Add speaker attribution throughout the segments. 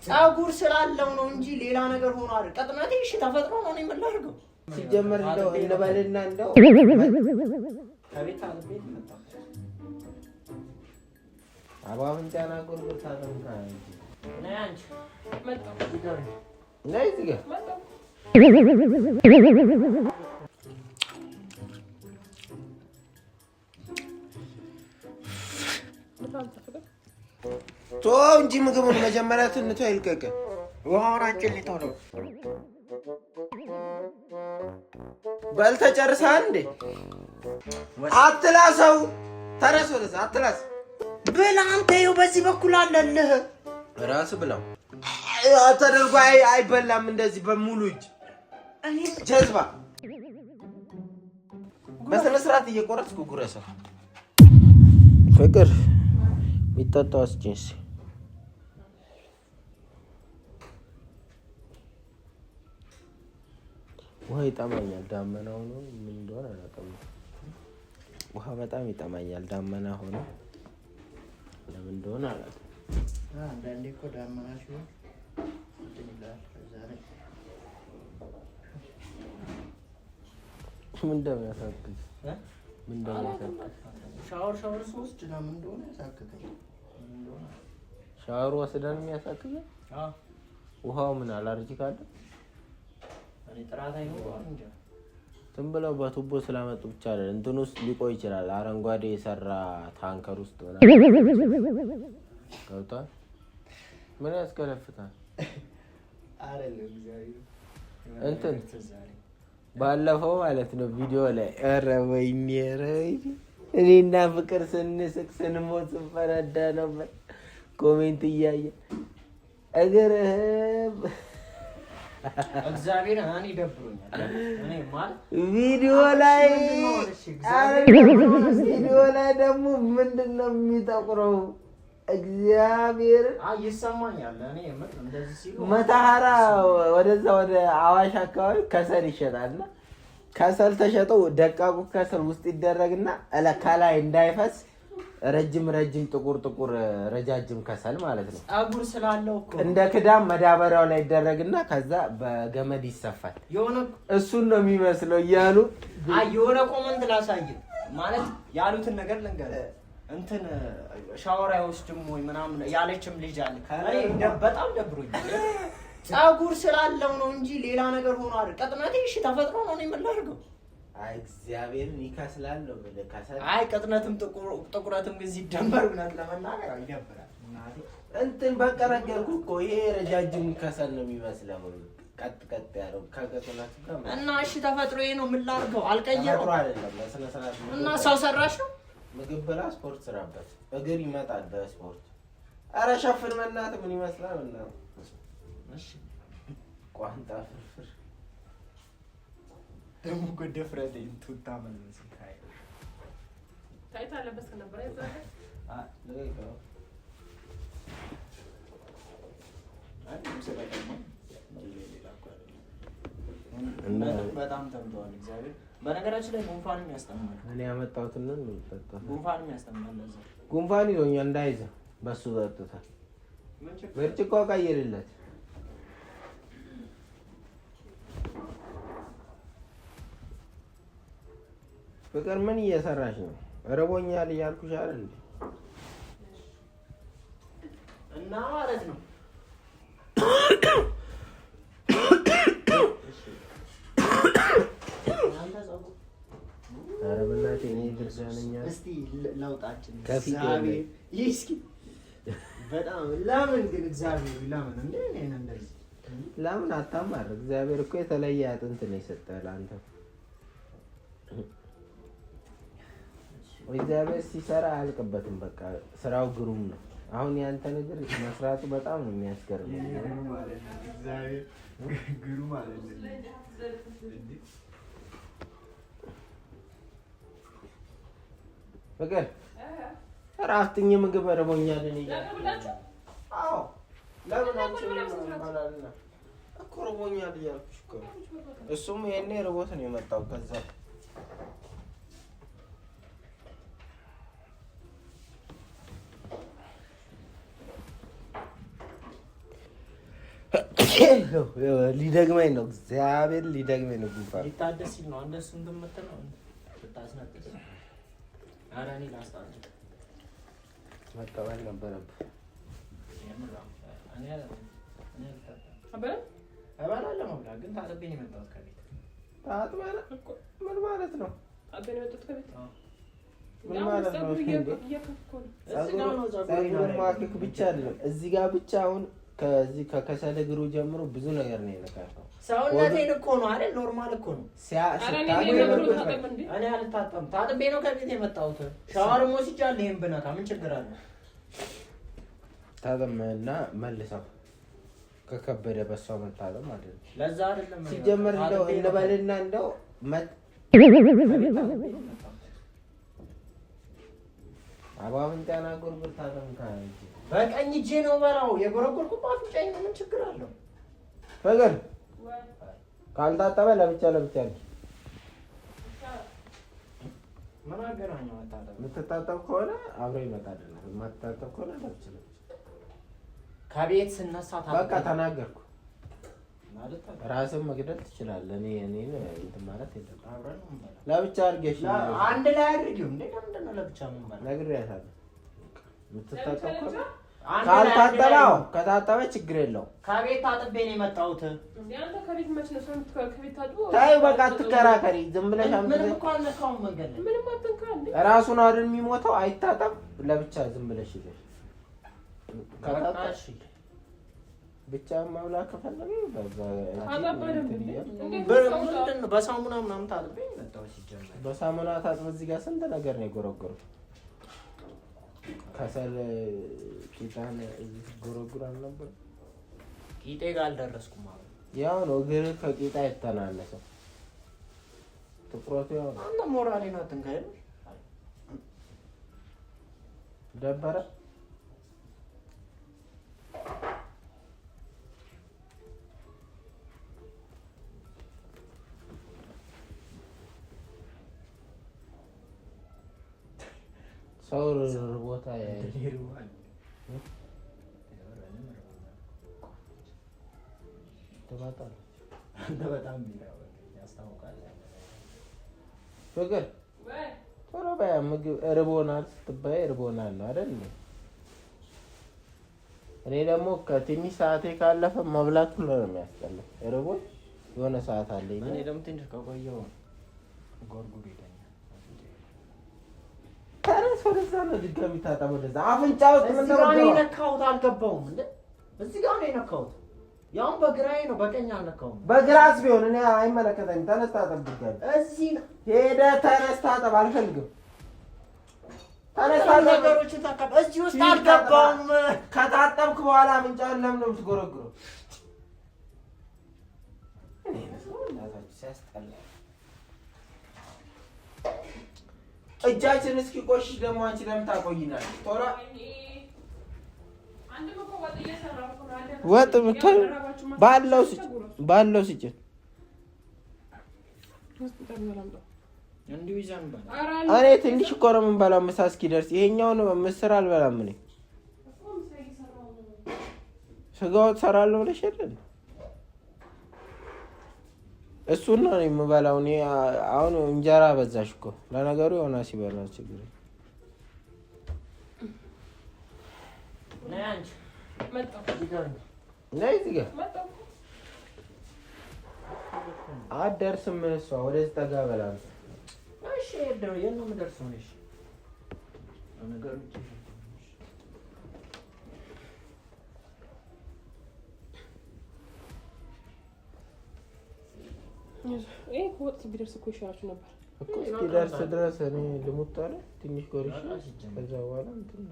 Speaker 1: ጸጉር ስላለው ነው እንጂ ሌላ ነገር ሆኖ አይደል? ቅጥነቴ እሺ ተፈጥሮ ነው እኔ ምን ላድርገው?
Speaker 2: ሲጀመር እንደው እንበልና እንደው
Speaker 1: ከቤት አልቤት መጣ
Speaker 2: አባውን ጫና ጎርጎታ ተንካ
Speaker 1: ነይ አንቺ መጣ
Speaker 2: ነይ እዚህ ጋር
Speaker 1: መጣ
Speaker 2: ቶ እንጂ ምግቡን መጀመሪያ ትንቶ ይልቀቅ
Speaker 1: ውሃውን አንጭልኝ ነው
Speaker 2: በልተህ ጨርሰሃል እንዴ? አትላሰው ተነስ ወደዛ አትላስ
Speaker 1: ብላ አንተ ይኸው በዚህ በኩል አለልህ
Speaker 2: ራስህ ብላው ተደርጎ አይበላም እንደዚህ በሙሉ እጅ
Speaker 1: እኔ
Speaker 2: ጀዝባ በስነ ስርዓት እየቆረጥኩ ጉረሰ ፍቅር የሚጠጣው አስጭንስ ውሃ ይጠማኛል ዳመና ሆኖ ምን እንደሆነ አላውቅም ውሃ በጣም ይጠማኛል ዳመና ሆኖ ለምን እንደሆነ አላውቅም
Speaker 1: አንዳንዴ እኮ ዳመና ሲሆን ይላል ዛሬ
Speaker 2: ምን እንደሚያሳክል
Speaker 1: ሻወር ሶስት ዳም እንደሆነ ያሳክከኝ እንደሆነ
Speaker 2: ሻወር ወስደን የሚያሳክል ውሃው ምን አላርጂክ አለ
Speaker 1: እኔ ጥራት አይኖር እንጂ
Speaker 2: ዝም ብለው በቱቦ ስላመጡ ብቻ አይደል እንትን ውስጥ ሊቆይ ይችላል አረንጓዴ የሰራ ታንከር ውስጥ ገብቷል ምን ያስከለፍታል
Speaker 1: አይደለም እግዚአብሔር
Speaker 2: እንትን ባለፈው ማለት ነው ቪዲዮ ላይ ኧረ ወይኔ እኔና ፍቅር ስንስቅ ስንሞት ስንፈነዳ ነበር ኮሜንት እያየ እግርህ
Speaker 1: እግዚአብሔር እኔ ደብሮኛል እኔ ማለት
Speaker 2: ቪዲዮ ላይ ደግሞ ምንድነው የሚጠቁረው እግዚአብሔር
Speaker 1: ይሰማኛል እኔ እንደዚህ ሲሉ
Speaker 2: መታሃራ ወደዛ ወደ አዋሽ አካባቢ ከሰል ይሸጣልና ከሰል ተሸጠው ደቃቁ ከሰል ውስጥ ይደረግና ከላይ እንዳይፈስ ረጅም ጥቁር ረጃጅም ከሰል ማለት ነው
Speaker 1: ጸጉር ስላለው እኮ
Speaker 2: እንደ ክዳም መዳበሪያው ላይ ይደረግና ከዛ በገመድ ይሰፋል
Speaker 1: የሆነ
Speaker 2: እሱን ነው የሚመስለው እያሉ
Speaker 1: የሆነ ኮመንት ላሳይ ማለት ያሉትን ነገር ልንገርህ እንትን ሻወር አይወስድም ወይ ምናምን ያለችም ልጅ አለ እኔ በጣም ደብሮኛል ጸጉር ስላለው ነው እንጂ ሌላ ነገር ሆኖ አይደል ቅጥነቴ እሺ ተፈጥሮ ነው እኔ ምን ላድርገው
Speaker 2: አይ እግዚአብሔርን ይከስላልው በለካሰል
Speaker 1: አይ ቅጥነትም ጥቁረትም ግን ሲደመር ምናምን ለመናገር ይደብራል እናቴ
Speaker 2: እንትን በቀረገርኩ እኮ ይሄ ረጃጅም ከሰል ነው የሚመስለው ቀጥ ያለው ከቅጥነቱ ጋር
Speaker 1: እና እሺ ተፈጥሮ ይሄ ነው ምን ላድርገው አልቀየረው
Speaker 2: አይደለም ለስነ ስርዓት
Speaker 1: እና ሰው ሰራሽ ነው
Speaker 2: ምግብ በላ ስፖርት ስራበት እግር ይመጣል በስፖርት አረ ሸፍን መናት ምን ይመስላል እና
Speaker 1: እሺ
Speaker 2: ቋንጣ ፍርፍር
Speaker 1: ደሞ ጎደፍረደ እንቱታ መልስ
Speaker 3: ታይታ ለበስ ነበር አይዘለ
Speaker 2: ለገው
Speaker 1: አንዱ ሰላም እና በጣም ተምቷል እግዚአብሔር በነገራችን ላይ ጉንፋንም ያስጠማል
Speaker 2: እኔ ያመጣሁት ነው የምጠጣው
Speaker 1: ጉንፋንም ያስጠማል ለዛ
Speaker 2: ጉንፋን ይዞኛል እንዳይዘ በሱ ጠጥታ ብርጭቆ ቀይርለት ፍቅር ምን እየሰራሽ ነው ረቦኛል እያልኩሽ አይደል
Speaker 1: እና ማለት ነው
Speaker 2: ኧረ በእናትህ እኔ ድርሳነኛ
Speaker 1: እስቲ ለውጣችን እግዚአብሔር ይስኪ በጣም ለምን ግን እግዚአብሔር ለምን እንደዚህ
Speaker 2: ለምን አታማር እግዚአብሔር እኮ የተለየ አጥንት ነው የሰጠህ ለአንተ እግዚአብሔር ሲሰራ አያልቅበትም በቃ ስራው ግሩም ነው አሁን ያንተ ነገር መስራቱ በጣም ነው የሚያስገርመው
Speaker 1: እግዚአብሔር ግሩም አይደለም
Speaker 2: ፍቅር ራፍትኝ ምግብ ረቦኛል እኔ አዎ ለምን አንቺ ማለልና እኮ ረቦኛል እያልኩሽ እኮ እሱም ይሄኔ ረቦት ነው የመጣው ከዛ ሊደግመኝ ነው እግዚአብሔር ሊደግመኝ ነው። ጉንፋን
Speaker 1: ሊታደስ ሲል ነው አንደሱ እንደምትለው ልታስነጥስ። ኧረ እኔ ላስታውቅ
Speaker 2: መቀበል ነበረብህ።
Speaker 1: እበላለሁ መብላት ግን ታጥቤ ነው የመጣሁት ከቤት።
Speaker 2: ታጥበህ ምን ማለት ነው?
Speaker 3: አቤት ነው የመጣሁት ከቤት
Speaker 2: ምን ማለት ነው? ፀጉር ማክክ ብቻ አይደለም እዚህ ጋር ብቻ አሁን ከዚህ ከከሰል እግሩ ጀምሮ ብዙ ነገር ነው የነካከው።
Speaker 1: ሰውነቴን እኮ ነው አይደል? ኖርማል እኮ ነው። እኔ አልታጠብም። ታጥቤ ነው ከቤት የመጣሁት። ሻወርም ወስጃለሁ። ይሄን ብነካ ምን ችግር አለ?
Speaker 2: ታጠብና መልሰው ከከበደ በሷ መታጠብ ማለት ነው።
Speaker 1: ለዛ አይደለም
Speaker 2: ሲጀመር እንደው እንበልና እንደው አባብንጫና ጉርጉር ታጠብካ እንጂ
Speaker 1: በቀኝ እጄ ነው በላው የጎረጎርኩት አፍንጫዬ ነው። ምን ችግር አለው?
Speaker 2: ፈገር ካልታጠበ ለብቻ ለብቻ ነው።
Speaker 1: ምን አገናኘው? ታጠብ
Speaker 2: የምትታጠብ ከሆነ አብሮ ይመጣል። የማትታጠብ ከሆነ ለብቻ ለብቻ
Speaker 1: ከቤት ስነሳ
Speaker 2: በቃ ተናገርኩ ማለት ራስን መግደል ትችላለህ። እኔ እንትን ማለት የለም።
Speaker 1: አብረን ነው ማለት
Speaker 2: ለብቻ አድርገሽ
Speaker 1: አንድ ላይ አድርጊው እንዴ? ለምንድን ነው ለብቻ ምን ማለት
Speaker 2: ነግሬያታለሁ። የምትታጠብ ከሆነ ካልታጠበው ከታጠበ ችግር የለውም።
Speaker 1: ከቤት ታጥቤ ነው የመጣሁት።
Speaker 3: አንተ ከቤት መች ነው ሰው ከቤት ታጥቦ?
Speaker 2: ተይው በቃ አትከራከሪ። ዝም ብለሽ
Speaker 1: ምንም እኮ አልነካውም። መንገድ ላይ
Speaker 3: ምንም አትንካ እንዴ?
Speaker 2: ራሱን አይደል የሚሞተው? አይታጠብ ለብቻ ዝም ብለሽ ይዘሽ ከታጠብሽ ብቻ ማብላት ከፈለገ
Speaker 1: በሳሙና ምናምን ታጥቤ መጣሁ። ሲጀመር
Speaker 2: በሳሙና ታጥበህ እዚህ ጋር ስንት ነገር ነው የጎረጎረው። ከሰል ቂጣን ጎረጉር አልነበር?
Speaker 1: ቂጤ ጋር አልደረስኩም። አሁን
Speaker 2: ያው ነው እግር ከቂጣ የተናነሰው ትኩረቱ ያው ነው።
Speaker 1: አንተ ሞራሌን አትንካይ።
Speaker 2: ደበረ ሰው ቦታ
Speaker 1: ይሩዋል
Speaker 2: ተባጣል።
Speaker 1: አንተ በጣም ያስታውቃል።
Speaker 2: ፍቅር ቶሎ በያ ምግብ እርቦናል ስትባይ እርቦናል ነው አይደል? እኔ ደግሞ ከትንሽ ሰዓቴ ካለፈ መብላት ሁሉ ነው የሚያስጠላው። እርቦኝ የሆነ ሰዓት አለኝ።
Speaker 1: እኔ ደግሞ ትንሽ ከቆየሁ ጎርጉር ይለኛል።
Speaker 2: ታረስ ወደዛ ነው ድጋሚ ታጠብ። ወደዛ አፍንጫ ውስጥ ምን ነው
Speaker 1: የነካሁት? አልገባውም እንዴ? እዚህ ጋር ነው የነካሁት። ያውም በግራዬ ነው፣ በቀኝ አልነካሁም።
Speaker 2: በግራስ ቢሆን እኔ አይመለከተኝም። ተነስ ታጠብ። ድጋሚ
Speaker 1: እዚህ ነው
Speaker 2: ሄደህ ተነስ ታጠብ። አልፈልግም። ተነስ ታጠብ።
Speaker 1: ነገሮችን ታቀብ። እዚህ ውስጥ አልገባውም።
Speaker 2: ከታጠብክ በኋላ አፍንጫህን ለምን ነው የምትጎረጉረው? እኔ ነው እናታችሁ ሲያስጠላ። እጃችን እስኪ ቆሽሽ ደግሞ አንቺ ለምን ታቆይናለሽ? ቶሎ ወጥ ብታይ ባለው ስጭን
Speaker 1: እንዲሁ ይዘን በላ።
Speaker 2: እኔ ትንሽ እኮ ነው የምንበላው ምሳ እስኪደርስ። ይሄኛውን ምስር አልበላም እኔ። ስጋው ትሰራለሁ ብለሽ አይደል? እሱን ነው የምበላው እኔ። አሁን እንጀራ በዛሽ እኮ። ለነገሩ የሆነ ሲበላ ችግር
Speaker 1: ነይ አንቺ
Speaker 3: መጣሁ።
Speaker 2: ነይ እዚህ ጋር አትደርስም እሷ። ወደዚህ ጠጋ በላ።
Speaker 1: እሺ ሄደው የት ነው የምደርሰው? እሺ ለነገሩ
Speaker 3: ወጥ ቢደርስ እኮ ይሻላችሁ ነበር
Speaker 2: እኮ። እስኪደርስ ድረስ እኔ ልሙት አለ ትንሽ ጎርሽ። ከዛ በኋላ እንትን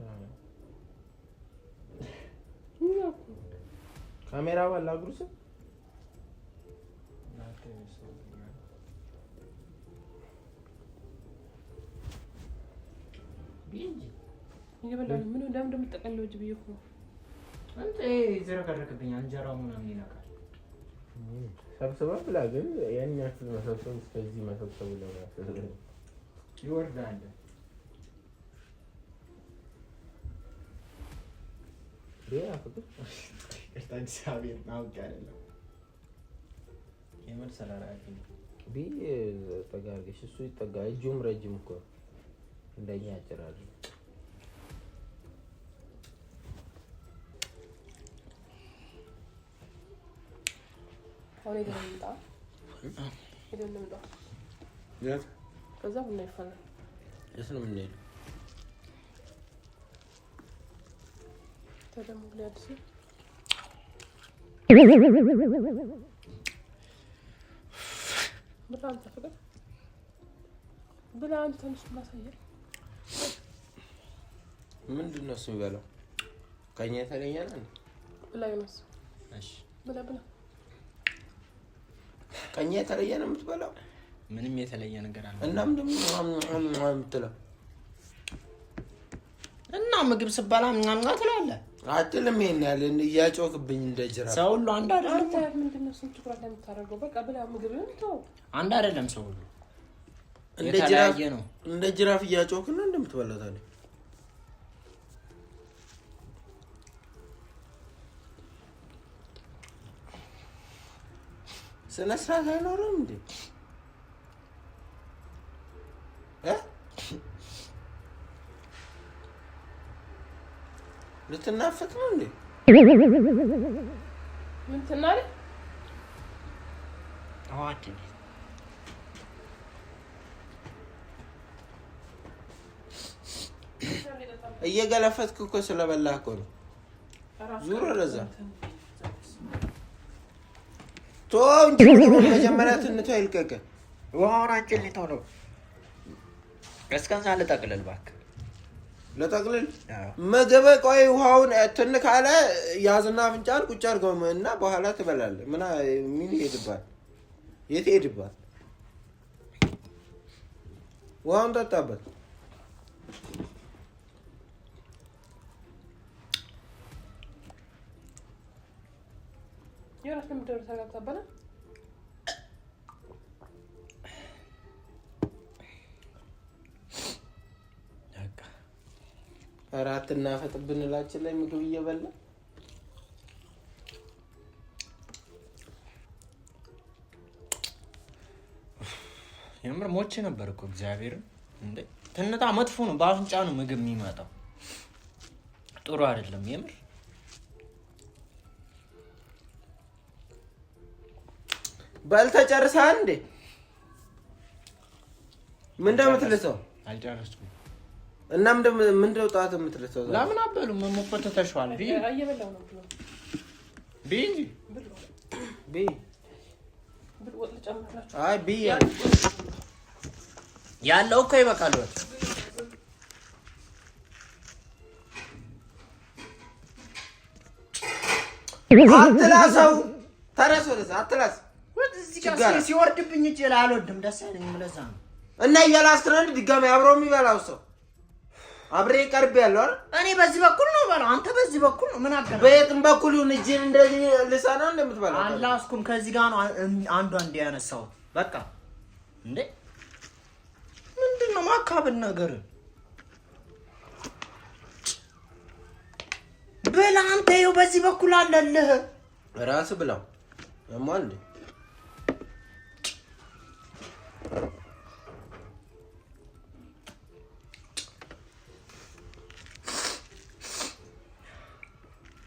Speaker 2: ካሜራ ባላ ጉርስ
Speaker 3: እየበላሁ ነው። ምን እንደምትጠቀልለው እጅ ብዬሽ እኮ
Speaker 1: አንተ ይዘረከረክብኛል። እንጀራው ምናምን ይነካል።
Speaker 2: ሰብስበህ ብላ። ግን ያን ያክል መሰብሰብ እስከዚህ መሰብሰቡ ለምን
Speaker 1: ይወርዳል?
Speaker 2: ያ ፍቅር
Speaker 1: አዲስ አበባ ነው አይደለም የምር ሰላራቂ
Speaker 2: ቢ ተጋርገሽ እሱ ይጠጋ እጁም ረጅም እኮ እንደኛ ያጭራል
Speaker 3: አሁን ይደምጣ ይደምጣ
Speaker 2: ያት
Speaker 3: ከዛ ምን ይፈናል
Speaker 2: እሱ ምን ይል
Speaker 3: ተደሙ ሊያድስ ብላን ተፈቀደ ብላን ትንሽ ማሳየ
Speaker 2: ምንድነው እሱ የሚበላው ከኛ የተለየ ነው
Speaker 3: ብላ ይነስ
Speaker 1: እሺ
Speaker 3: ብላ
Speaker 2: ከኛ የተለየ ነው የምትበላው
Speaker 1: ምንም የተለየ ነገር አለ
Speaker 2: እና ምንድነው የምትለው
Speaker 1: እና ምግብ ስባላ ምናምን ትላለህ
Speaker 2: አትልም ይሄን ያለ እያጮክብኝ እንደጅራ
Speaker 1: ሰው ሁሉ አንድ አይደለም
Speaker 3: አንተ ምንድነው ስንት ትኩረት ለምታደርገው በቃ ብላ ምግብ ነው
Speaker 1: አንድ አይደለም ሰው ሁሉ
Speaker 2: እንደ ጅራፍ እያጮክ ነው እንደምትበላው ታዲያ ስነ ስርዓት አይኖርም እንዴ ልትናፈቅ ነው እንዴ
Speaker 3: ምን ትናለ
Speaker 1: አዋት
Speaker 2: እየገለፈትክ እኮ ስለበላህ እኮ ነው ዙር ረዛ ቶንጂ መጀመሪያ ትንቷ ይልቀቀ
Speaker 1: ውሃውን ሊተው ነው እስከዛ ልጠቅልል እባክህ
Speaker 2: ለጠቅልል ምግብ ቆይ ውሃውን እንትን ካለ ያዝና አፍንጫን ቁጭ አድርገው እና በኋላ ትበላለህ ምን ይሄድባል የት ይሄድባል ውሃውን ጠጣበት
Speaker 3: የራስ ለምደር ተጋጣበና
Speaker 2: አራትና ፈጥብንላችን ላይ ምግብ እየበላ
Speaker 1: የምር ሞቼ ነበር እኮ እግዚአብሔር እንዴ ትንታ መጥፎ ነው በአፍንጫ ነው ምግብ የሚመጣው ጥሩ አይደለም የምር
Speaker 2: ባልተጨርሰሃል እንዴ ምን እንደምትልሰው
Speaker 1: አልጨረስኩም
Speaker 2: እና ምንድነው ጣት የምትልሰው
Speaker 1: ለምን አበሉ መሞፈተ ተሽዋል ቢ
Speaker 3: አየበላው ነው ብሎ
Speaker 1: ቢ
Speaker 2: ቢ
Speaker 3: ብሎ ወጥ ጨምራችሁ
Speaker 2: አይ ቢ
Speaker 1: ያለው እኮ ይበቃል ወጥ
Speaker 2: አትላሰው ተረሶለስ አትላስ
Speaker 1: እዚህ ጋር ሲወርድብኝ ይችላል አልወድም ደስ አይለኝም ለዛ ነው
Speaker 2: እና ያላስረን ድጋሚ አብሮ የሚበላው ሰው አብሬ ቀርብ ያለው አይደል
Speaker 1: እኔ በዚህ በኩል ነው ባለው አንተ በዚህ በኩል ነው ምን አገናኝ
Speaker 2: በየትም በኩል ይሁን እጄን እንደዚህ ልሳና እንደምትበላው
Speaker 1: አላስኩም ከዚህ ጋር ነው አንዷ እንዲያነሳው በቃ እንዴ ምንድነው ማካበድ ነገር ብላ አንተ ይኸው በዚህ በኩል አለልህ
Speaker 2: ራስ ብላው እማን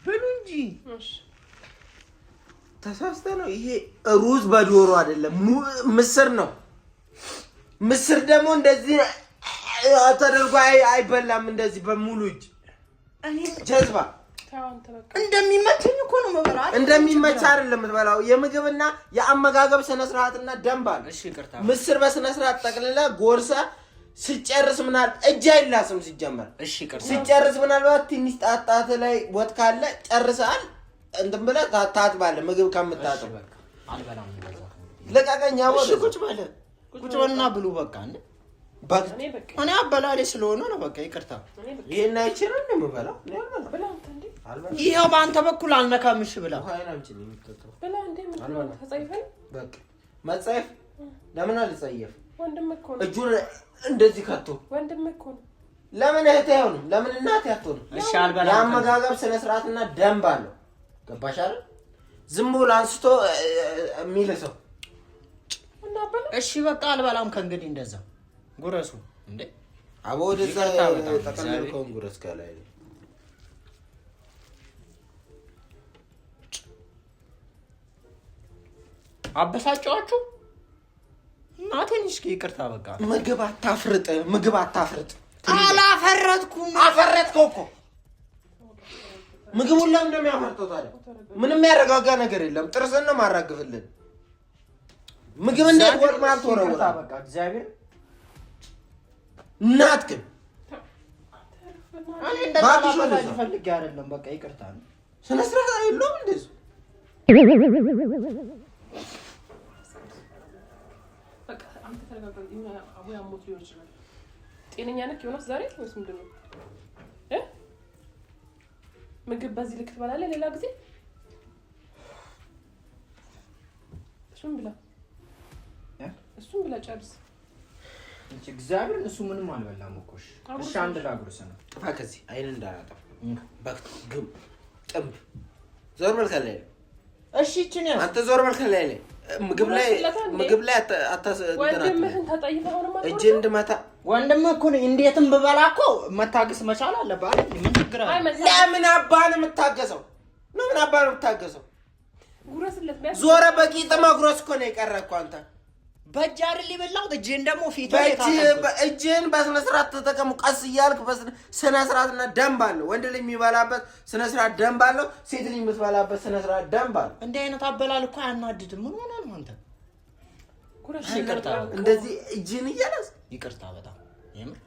Speaker 1: ብሉንጂ
Speaker 2: ተሳስተ ነው ይሄ ሩዝ በዶሮ አይደለም ምስር ነው ምስር ደግሞ እንደዚህ ተደርጎ አይበላም እንደዚህ በሙሉ እጅ
Speaker 1: እኔ
Speaker 2: ጀዝባ
Speaker 1: እንደሚመቸኝ እኮ ነው መበላ
Speaker 2: እንደሚመች አይደለም የምትበላው የምግብና የአመጋገብ ስነ ስርዓትና ደንብ አለ
Speaker 1: እሺ ይቅርታ
Speaker 2: ምስር በስነ ስርዓት ጠቅልላ ጎርሳ ሲጨርስ ምናል እጅ አይላስም ሲጀመር
Speaker 1: እሺ ይቅርታ
Speaker 2: ሲጨርስ ምናልባት ትንሽ ጣጣት ላይ ወጥ ካለ ጨርሰሃል እንትን ብለህ ታጥባለህ ምግብ ከምታጥብ
Speaker 1: አልበላም እንደዛ
Speaker 2: ለቀቀኛ ወጥ
Speaker 1: ቁጭ በልና ብሉ በቃ እንዴ እኔ አበላሌ ስለሆነ ነው በቃ ይቅርታ
Speaker 2: ይሄን አይችልም እንደምበላው
Speaker 3: ብላ አንተ እንዴ
Speaker 1: ይሄው በአንተ በኩል አልነካም እሺ ብላ
Speaker 2: ሃይላንችን የምትጠጣው
Speaker 3: ብላ እንዴ ምን ተጻይፈኝ
Speaker 2: በቃ መጻይፍ ለምን አልጻይፍ
Speaker 3: ወንድም እኮ ነው
Speaker 2: እጁን እንደዚህ ከቶ
Speaker 3: ወንድም እኮ ነው
Speaker 2: ለምን እህቴ አይሆንም ለምን እናቴ አትሆንም
Speaker 1: እሺ አልበላም
Speaker 2: የአመጋገብ ስነ ስርዓትና ደንብ አለው ገባሽ አይደል ዝም ብሎ አንስቶ የሚልሰው
Speaker 1: እሺ በቃ አልበላም ከእንግዲህ እንደዛ ጉረሱ እንዴ
Speaker 2: አቦ ወደዛ ተቀበልከውን ጉረስ ካላይ
Speaker 1: አበሳጫችሁ እናቴን እስኪ ይቅርታ በቃ
Speaker 2: ምግብ አታፍርጥ
Speaker 1: አላፈረጥኩም
Speaker 2: አፈረጥከው እኮ ምግቡን ለምን እንደሚያፈርጠው ታዲያ ምንም ያረጋጋ ነገር የለም ጥርስን ነው ማራግፍልን ምግብ እንዴት ወጥ ማለት ወረወራ
Speaker 1: በቃ እግዚአብሔር
Speaker 2: እናትክም
Speaker 1: እኔ እንደዛ ፈልጌ አይደለም በቃ ይቅርታ ነው
Speaker 2: ስነ ስርዓት አይደለም እንደዚህ
Speaker 3: በቃ አንተ ተረጋጋ ይሁን አቡ ያሞት ሊሆን ይችላል ጤነኛ ነህ ዮናስ ዛሬ ወይስ ምንድነው ምግብ በዚህ ልክ ትበላለህ ሌላ ጊዜ እሱም ብላ ጨርስ
Speaker 1: እንጂ እግዚአብሔር እሱ ምንም አልበላም እኮ እሺ አንድ ላጉርስ ነው
Speaker 2: ጥፋ ከዚህ አይን እንዳላጠፋ በግም ጥምብ ዞር መልከለ
Speaker 1: እሺ እቺን ያስ
Speaker 2: አንተ ዞር መልከለ ምግብ ላይ
Speaker 3: ወንድምህን ተጠይፈው ነው ማለት
Speaker 2: እጅ እንድመታ
Speaker 1: ወንድምህ እኮ እንዴትም ብበላ እኮ መታገስ መቻል አለብህ አይደል ምን ችግር አለ
Speaker 2: ለምን አባን የምታገሰው
Speaker 3: ጉረስለት ቢያስ
Speaker 2: ዞረ በቂጥ ማጉረስ እኮ ነው የቀረኩ አንተ
Speaker 1: በእጅ አይደል ይበላው እጄን ደግሞ ፊት
Speaker 2: እጅን በስነ ስርዓት ተጠቀሙ ቀስ እያልክ በስነ ስርዓትና ደንብ አለው ወንድ ልጅ የሚበላበት ስነ ስርዓት ደንብ አለው ሴት ልጅ የምትበላበት ስነ ስርዓት ደንብ አለው
Speaker 1: እንዲህ አይነት አበላል እኮ አያናድድም ምን ሆነ ነው አንተ
Speaker 3: ጉረስ
Speaker 1: ይቅርታ
Speaker 2: እንደዚህ እጅን እያለስ
Speaker 1: ይቅርታ በጣም የምር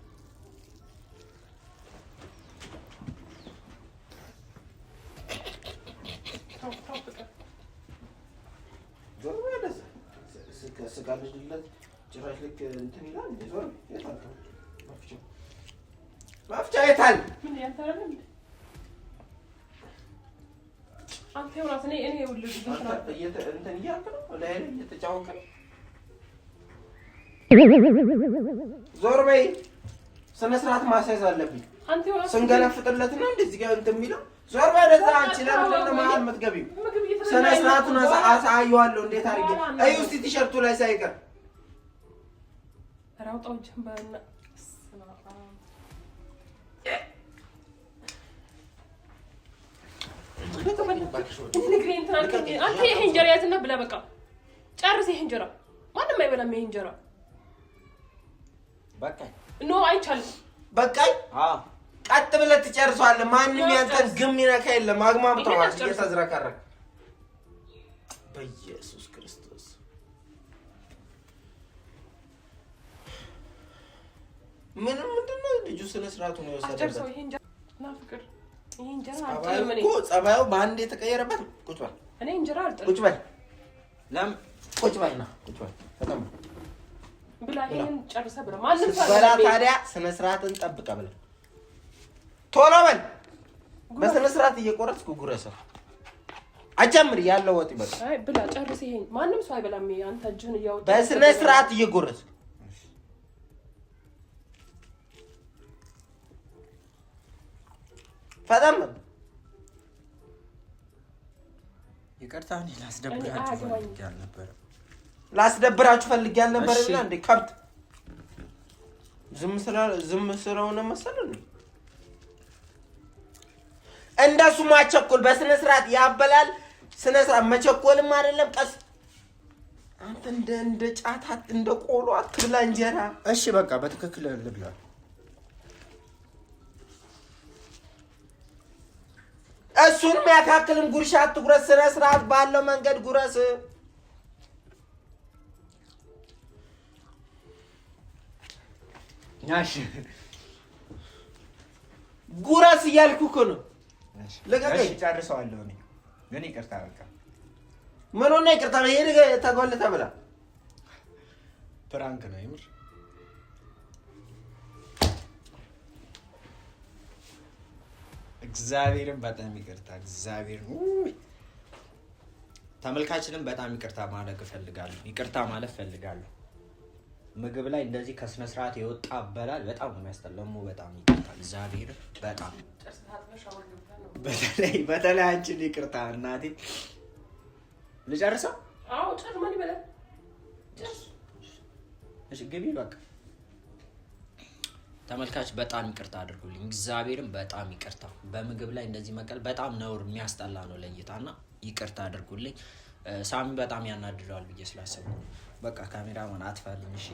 Speaker 2: ስጋልጅለት ጭራሽ ልክ እንትን ይላል ዞር የታልከው ማፍጫ የታል
Speaker 3: ምን ያንተራለ አንተ ዮናስ እኔ ወልድ
Speaker 2: እንትን እያልክ ነው ላይ እየተጫወከ ነው ዞር በይ ስነ ስርዓት ማስያዝ አለብኝ
Speaker 3: አንተ ዮናስ
Speaker 2: ስንገለፍጥለት ነው እንደዚህ ጋር እንትን የሚለው ዞር በይ ለዛ አንቺ ለምን መሀል የምትገቢው ስነ ስርዓቱን አሳየዋለሁ እንዴት አድርጌ አይ ውስጥ ቲሸርቱ ላይ ሳይቀር
Speaker 3: ራውጣው ጀምባና አንተ ይሄ እንጀራ ያዝና ብላ በቃ ጨርስ ይሄ እንጀራ ማንም አይበላም ይሄ እንጀራ
Speaker 2: በቃኝ
Speaker 3: ኖ አይቻልም
Speaker 2: በቃኝ ቀጥ ብለህ ትጨርሰዋለህ ማንም ያንተን ግም ይነካ የለም አግማምተዋል እየተዝረከረክ በኢየሱስ ክርስቶስ ምንድነው ልጁ ስነ ስርዓቱ ነው
Speaker 3: አስተርሰው ይሄ እንጀራ ና ፍቅር ይሄ እንጀራ
Speaker 2: ጸባዩ በአንድ የተቀየረበት ቁጭ በል
Speaker 3: እኔ እንጀራ አልጠልም
Speaker 2: ቁጭ በል ለም ቁጭ በልና ቁጭ በል በጣም
Speaker 3: ብላ ይሄን ጨርሰ ብለ ማንም
Speaker 2: በላ ታዲያ ስነ ስርዓትን ጠብቀ ብለ ቶሎ በል በስነ ስርዓት እየቆረጥኩ ጉረሰው አጀምር ያለው ወጥ ይበል
Speaker 3: አይ ብላ ጨርስ ይሄን ማንም ሰው አይበላም አንተ እጅህን እያወጣ
Speaker 2: በስነ ስርዓት እየጎረስ ፈጣን
Speaker 1: ይቅርታ እኔ ላስደብራችሁ ፈልጌ አልነበረ
Speaker 2: እና እንዴ ከብት ዝም ስለሆነ መሰለኝ እንደሱ ማቸኮል በስነ ስርዓት ያበላል ስነ ስርዓት መቸኮልም አይደለም ቀስ አንተ እንደ ጫታት እንደ ቆሎ አትብላ እንጀራ
Speaker 1: እሺ በቃ በትክክል ልብላ
Speaker 2: እሱን የሚያካክልን ጉርሻ አትጉረስ ስነ ስርዓት ባለው መንገድ ጉረስ
Speaker 1: ያሽ
Speaker 2: ጉረስ እያልኩ እኮ ነው ለቀቀኝ
Speaker 1: ጨርሰዋለሁ እኔ ግን ይቅርታ በቃ
Speaker 2: ምን ሆነ ይቅርታ ይሄ ነገ ተጎልተ ብላ
Speaker 1: ፕራንክ ነው ይምር እግዚአብሔርን በጣም ይቅርታ እግዚአብሔር ተመልካችንም በጣም ይቅርታ ማለት ፈልጋለሁ ምግብ ላይ እንደዚህ ከስነ ስርዓት የወጣ አበላል በጣም ነው የሚያስጠላው በጣም ይቅርታ እግዚአብሔር በጣም በተለይ አንቺን ይቅርታ እናቴ ልጨርሰው
Speaker 3: አዎ ጨርስ ማን ይበላል ጨርስ
Speaker 1: ግቢ በቃ። ተመልካች በጣም ይቅርታ አድርጉልኝ፣ እግዚአብሔርን በጣም ይቅርታ። በምግብ ላይ እንደዚህ መቀል በጣም ነውር የሚያስጠላ ነው ለእይታና ይቅርታ አድርጉልኝ። ሳሚ በጣም ያናድደዋል ብዬ ስላሰብኩ በቃ ካሜራማን አትፈልኝ እሺ።